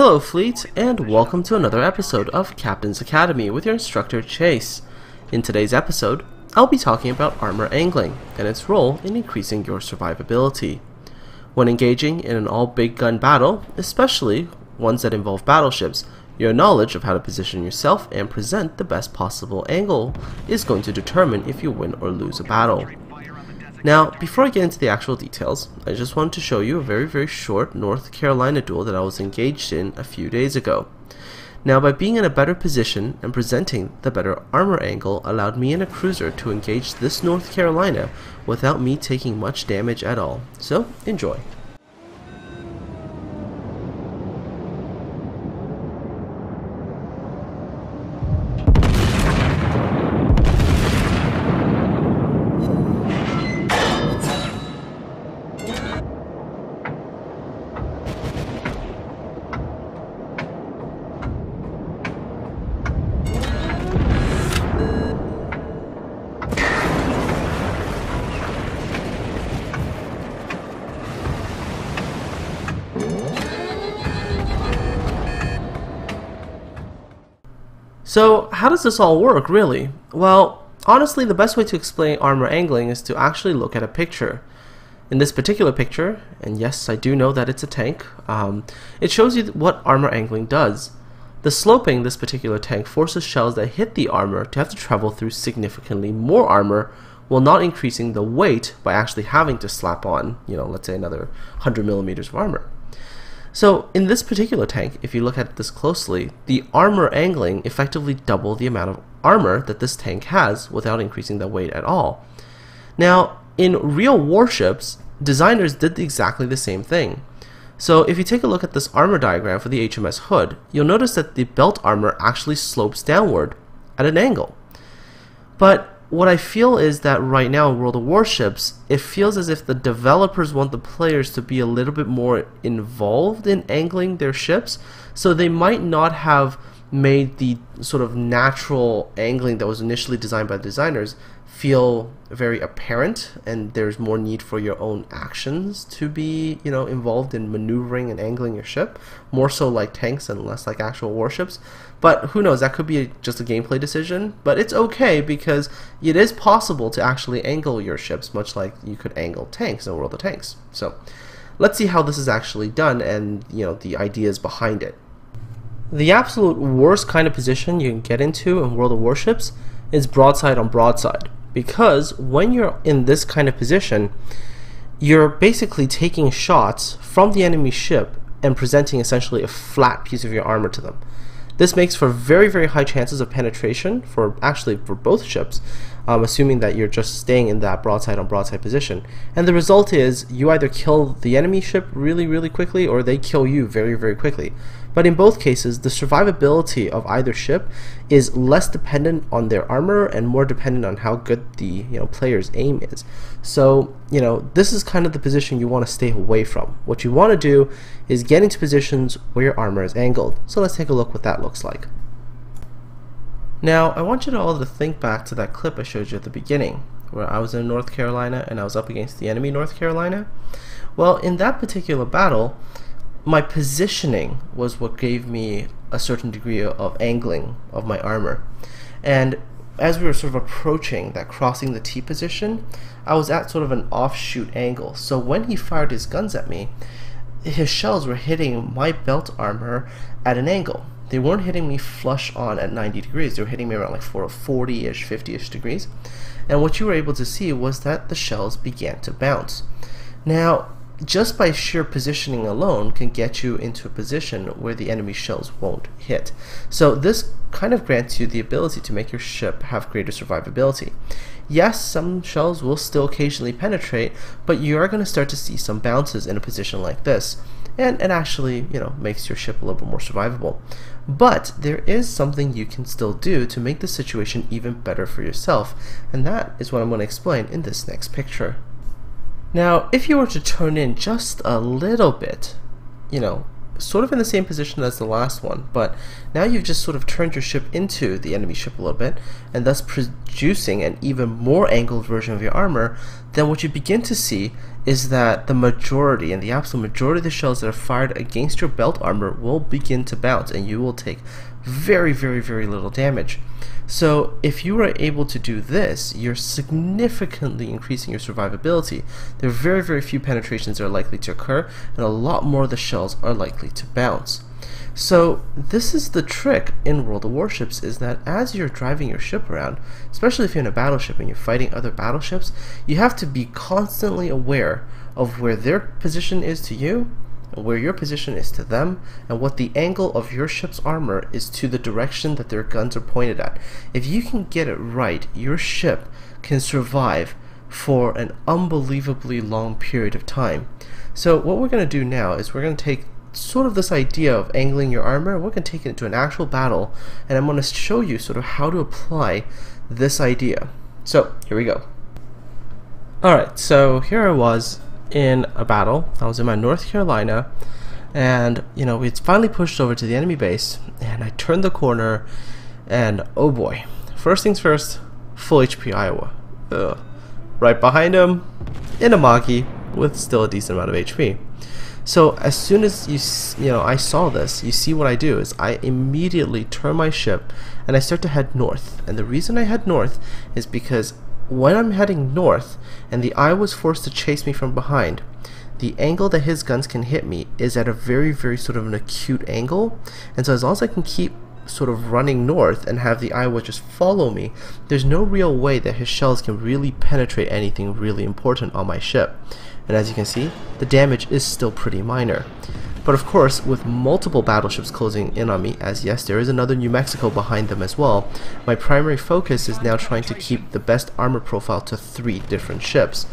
Hello Fleet, and welcome to another episode of Captain's Academy with your instructor Chase. In today's episode, I'll be talking about armor angling and its role in increasing your survivability. When engaging in an all-big gun battle, especially ones that involve battleships, your knowledge of how to position yourself and present the best possible angle is going to determine if you win or lose a battle. Now, before I get into the actual details, I just wanted to show you a very short North Carolina duel that I was engaged in a few days ago. Now, by being in a better position and presenting the better armor angle allowed me and a cruiser to engage this North Carolina without me taking much damage at all. So, enjoy. So, how does this all work, really? Well, honestly, the best way to explain armor angling is to actually look at a picture. In this particular picture, and yes, I do know that it's a tank, it shows you what armor angling does. The sloping this particular tank forces shells that hit the armor to have to travel through significantly more armor, while not increasing the weight by actually having to slap on, let's say another 100 millimeters of armor. So in this particular tank, if you look at this closely, the armor angling effectively double the amount of armor that this tank has without increasing the weight at all. Now, in real warships, designers did exactly the same thing. So if you take a look at this armor diagram for the HMS Hood, you'll notice that the belt armor actually slopes downward at an angle. But what I feel is that right now in World of Warships, it feels as if the developers want the players to be a little bit more involved in angling their ships, so they might not have made the sort of natural angling that was initially designed by the designers feel very apparent, and there's more need for your own actions to be, involved in maneuvering and angling your ship, more so like tanks and less like actual warships. But who knows, that could be just a gameplay decision, but it's okay because it is possible to actually angle your ships much like you could angle tanks in World of Tanks. So let's see how this is actually done and the ideas behind it. The absolute worst kind of position you can get into in World of Warships is broadside on broadside, because when you're in this kind of position, you're basically taking shots from the enemy ship and presenting essentially a flat piece of your armor to them. This makes for very high chances of penetration for both ships, assuming that you're just staying in that broadside on broadside position. And the result is you either kill the enemy ship really quickly, or they kill you very quickly. But in both cases, the survivability of either ship is less dependent on their armor and more dependent on how good the player's aim is. So this is kind of the position you want to stay away from. What you want to do is get into positions where your armor is angled. So let's take a look what that looks like. Now I want you all to think back to that clip I showed you at the beginning, where I was in North Carolina and I was up against the enemy North Carolina. Well, in that particular battle, my positioning was what gave me a certain degree of angling of my armor. And as we were sort of approaching that crossing the T position, I was at sort of an offshoot angle. So when he fired his guns at me, his shells were hitting my belt armor at an angle. They weren't hitting me flush on at 90 degrees. They were hitting me around like 40-ish, 50-ish degrees. And what you were able to see was that the shells began to bounce. Now, just by sheer positioning alone can get you into a position where the enemy shells won't hit. So this kind of grants you the ability to make your ship have greater survivability. Yes, some shells will still occasionally penetrate, but you are going to start to see some bounces in a position like this. And it actually, makes your ship a little bit more survivable. But there is something you can still do to make the situation even better for yourself, and that is what I'm going to explain in this next picture. Now, if you were to turn in just a little bit, sort of in the same position as the last one, but now you've just sort of turned your ship into the enemy ship a little bit, and thus producing an even more angled version of your armor, then what you begin to see is that the majority, and the absolute majority of the shells that are fired against your belt armor will begin to bounce, and you will take very, very, very little damage. So if you are able to do this, you're significantly increasing your survivability. There are very, very few penetrations that are likely to occur, and a lot more of the shells are likely to bounce. So this is the trick in World of Warships, is that as you're driving your ship around, especially if you're in a battleship and you're fighting other battleships, you have to be constantly aware of where their position is to you, and where your position is to them, and what the angle of your ship's armor is to the direction that their guns are pointed at. If you can get it right, your ship can survive for an unbelievably long period of time. So what we're going to do now is we're going to take sort of this idea of angling your armor, we're going to take it into an actual battle, and I'm going to show you sort of how to apply this idea. So here we go. Alright, so here I was in a battle. I was in my North Carolina, and we'd finally pushed over to the enemy base, and I turned the corner, and oh boy, first things first, full HP Iowa. Right behind him, in a Magi with still a decent amount of HP. So as soon as I saw this, you see what I do is I immediately turn my ship and I start to head north. And the reason I head north is because when I'm heading north and the Iowa's forced to chase me from behind, the angle that his guns can hit me is at a very, very sort of an acute angle. And so as long as I can keep sort of running north and have the Iowa just follow me, there's no real way that his shells can really penetrate anything really important on my ship. And as you can see, the damage is still pretty minor. But of course, with multiple battleships closing in on me, as yes, there is another New Mexico behind them as well, my primary focus is now trying to keep the best armor profile to 3 different ships.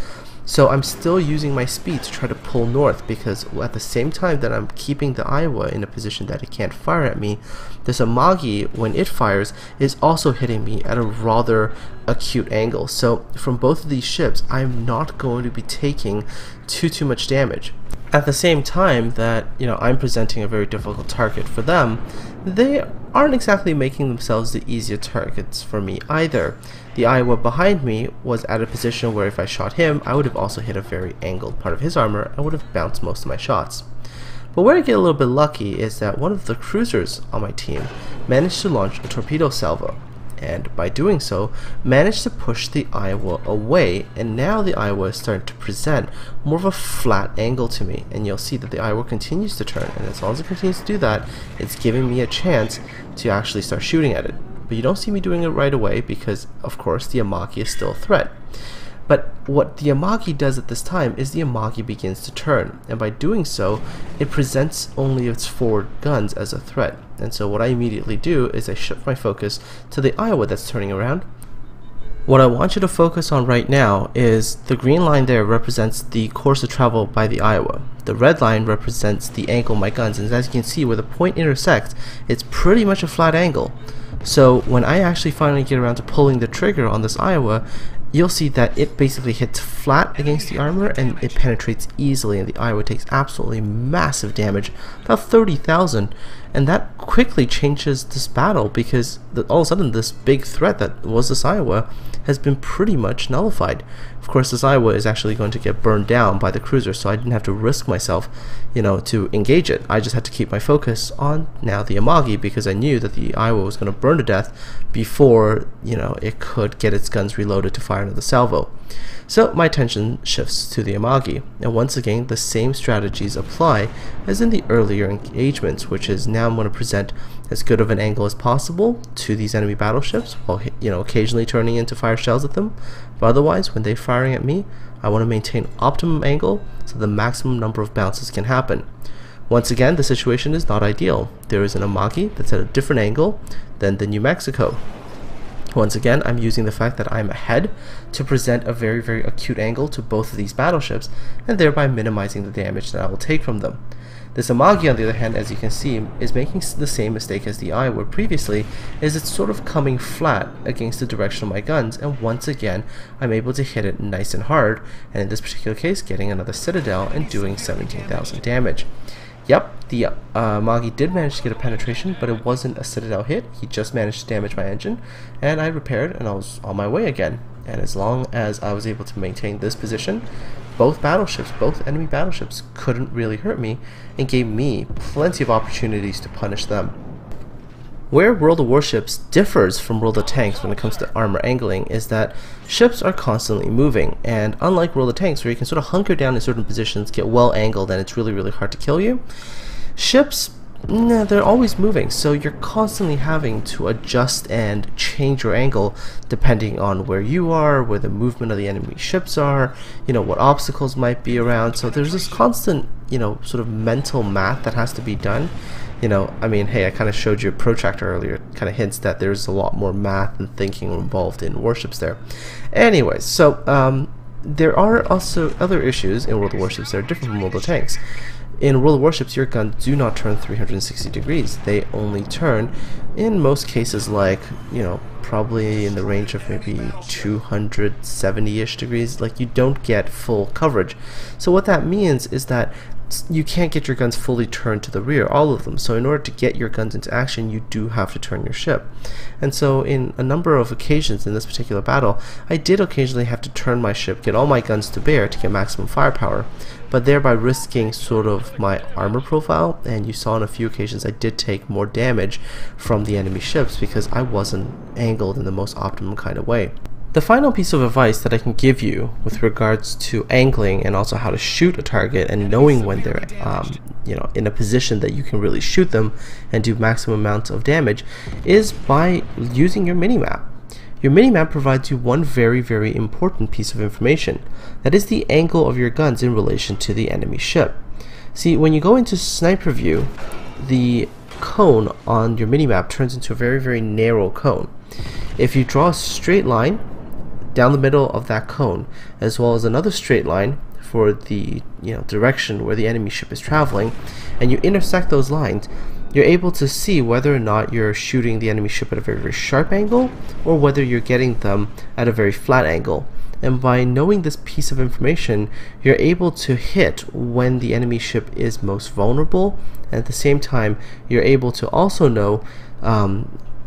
So I'm still using my speed to try to pull north, because at the same time that I'm keeping the Iowa in a position that it can't fire at me, this Amagi, when it fires, is also hitting me at a rather acute angle. So from both of these ships, I'm not going to be taking too much damage. At the same time that I'm presenting a very difficult target for them, they aren't exactly making themselves the easier targets for me either. The Iowa behind me was at a position where if I shot him, I would have also hit a very angled part of his armor and would have bounced most of my shots. But where I get a little bit lucky is that one of the cruisers on my team managed to launch a torpedo salvo, and by doing so managed to push the Iowa away, and now the Iowa is starting to present more of a flat angle to me, and you'll see that the Iowa continues to turn, and as long as it continues to do that, it's giving me a chance to actually start shooting at it. But you don't see me doing it right away because of course the Amagi is still a threat. But what the Amagi does at this time is the Amagi begins to turn, and by doing so it presents only its forward guns as a threat. And so what I immediately do is I shift my focus to the Iowa that's turning around. What I want you to focus on right now is the green line there represents the course of travel by the Iowa. The red line represents the angle of my guns, and as you can see where the point intersects, it's pretty much a flat angle. So when I actually finally get around to pulling the trigger on this Iowa, you'll see that it basically hits flat against the armor and it penetrates easily, and the Iowa takes absolutely massive damage, about 30,000, and that quickly changes this battle because all of a sudden this big threat that was this Iowa has been pretty much nullified. Of course, this Iowa is actually going to get burned down by the cruiser, so I didn't have to risk myself, to engage it. I just had to keep my focus on now the Amagi because I knew that the Iowa was going to burn to death before, it could get its guns reloaded to fire another salvo. So my attention shifts to the Amagi, and once again the same strategies apply as in the earlier engagements, which is now I'm going to present as good of an angle as possible to these enemy battleships while occasionally turning in to fire shells at them. But otherwise, when they're firing at me, I want to maintain optimum angle so the maximum number of bounces can happen. Once again, the situation is not ideal. There is an Amagi that's at a different angle than the New Mexico. Once again, I'm using the fact that I'm ahead to present a very, very acute angle to both of these battleships, and thereby minimizing the damage that I will take from them. This Amagi, on the other hand, as you can see, is making the same mistake as the Iowa previously, is it's sort of coming flat against the direction of my guns, and once again, I'm able to hit it nice and hard, and in this particular case, getting another Citadel and doing 17,000 damage. Yep, the Amagi did manage to get a penetration, but it wasn't a Citadel hit. He just managed to damage my engine, and I repaired, and I was on my way again. And as long as I was able to maintain this position, both enemy battleships couldn't really hurt me and gave me plenty of opportunities to punish them. Where World of Warships differs from World of Tanks when it comes to armor angling is that ships are constantly moving, and unlike World of Tanks where you can sort of hunker down in certain positions, get well angled, and it's really hard to kill you, ships, they're always moving, so you're constantly having to adjust and change your angle depending on where you are, where the movement of the enemy ships are, what obstacles might be around. So there's this constant, sort of mental math that has to be done. Hey, I kind of showed you a protractor earlier. It kind of hints that there's a lot more math and thinking involved in warships there. Anyways, so there are also other issues in World of Warships that are different from World of Tanks. In World of Warships, your guns do not turn 360 degrees. They only turn, in most cases, like, probably in the range of maybe 270-ish degrees. Like, you don't get full coverage. So what that means is that you can't get your guns fully turned to the rear, all of them. So in order to get your guns into action, you do have to turn your ship. And so in a number of occasions in this particular battle, I did occasionally have to turn my ship, get all my guns to bear to get maximum firepower, but thereby risking sort of my armor profile. And you saw on a few occasions I did take more damage from the enemy ships because I wasn't angled in the most optimum kind of way. The final piece of advice that I can give you with regards to angling and also how to shoot a target and knowing when they're in a position that you can really shoot them and do maximum amounts of damage is by using your minimap. Your minimap provides you one very important piece of information. That is the angle of your guns in relation to the enemy ship. See, when you go into sniper view, the cone on your minimap turns into a very narrow cone. If you draw a straight line down the middle of that cone, as well as another straight line for the direction where the enemy ship is traveling, and you intersect those lines, you're able to see whether or not you're shooting the enemy ship at a very sharp angle or whether you're getting them at a very flat angle. And by knowing this piece of information, you're able to hit when the enemy ship is most vulnerable, and at the same time you're able to also know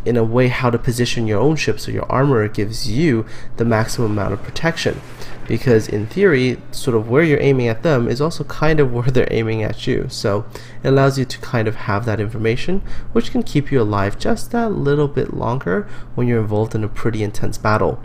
in a way how to position your own ship so your armor gives you the maximum amount of protection, because in theory sort of where you're aiming at them is also kind of where they're aiming at you. So it allows you to kind of have that information, which can keep you alive just that little bit longer when you're involved in a pretty intense battle.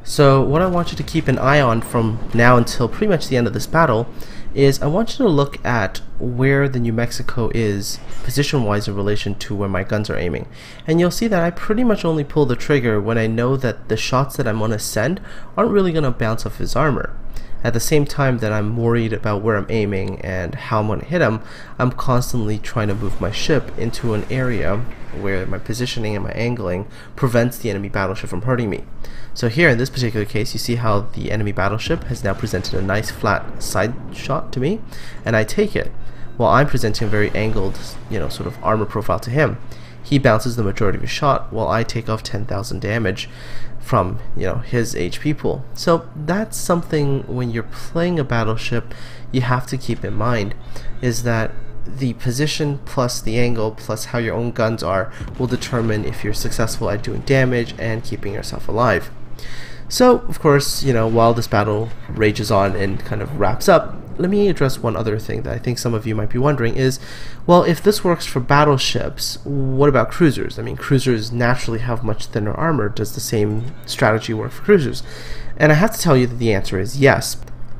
So what I want you to keep an eye on from now until pretty much the end of this battle is I want you to look at where the New Mexico is position-wise in relation to where my guns are aiming. And you'll see that I pretty much only pull the trigger when I know that the shots that I'm going to send aren't really going to bounce off his armor. At the same time that I'm worried about where I'm aiming and how I'm going to hit him, I'm constantly trying to move my ship into an area where my positioning and my angling prevents the enemy battleship from hurting me. So here in this particular case, you see how the enemy battleship has now presented a nice flat side shot to me, and I take it while I'm presenting a very angled, sort of armor profile to him. He bounces the majority of his shot while I take off 10,000 damage from his HP pool. So that's something when you're playing a battleship you have to keep in mind, is that the position plus the angle plus how your own guns are will determine if you're successful at doing damage and keeping yourself alive. So of course, while this battle rages on and kind of wraps up, let me address one other thing that I think some of you might be wondering is, well, if this works for battleships, what about cruisers? I mean, cruisers naturally have much thinner armor. Does the same strategy work for cruisers? And I have to tell you that the answer is yes.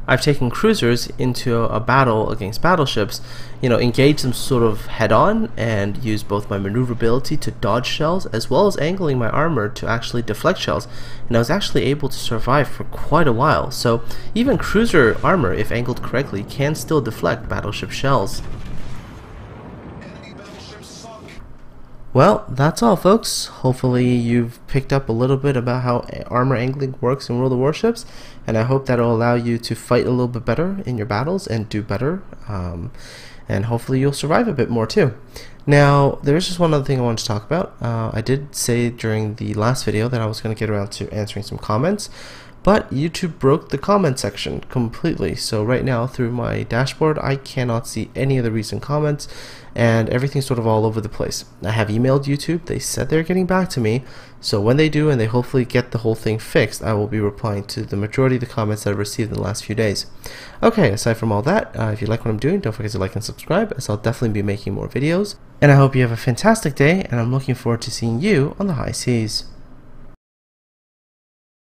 I've taken cruisers into a battle against battleships, engage them sort of head-on and use both my maneuverability to dodge shells as well as angling my armor to actually deflect shells, and I was actually able to survive for quite a while. So even cruiser armor, if angled correctly, can still deflect battleship shells. Well, that's all, folks. Hopefully you've picked up a little bit about how armor angling works in World of Warships, and I hope that will allow you to fight a little bit better in your battles and do better, and hopefully you'll survive a bit more too. Now, there's just one other thing I wanted to talk about. I did say during the last video that I was going to get around to answering some comments, but YouTube broke the comment section completely. So right now through my dashboard, I cannot see any of the recent comments, and everything's sort of all over the place. I have emailed YouTube. They said they're getting back to me. So when they do and they hopefully get the whole thing fixed, I will be replying to the majority of the comments that I've received in the last few days. Okay, aside from all that, if you like what I'm doing, don't forget to like and subscribe, as I'll definitely be making more videos. And I hope you have a fantastic day, and I'm looking forward to seeing you on the high seas.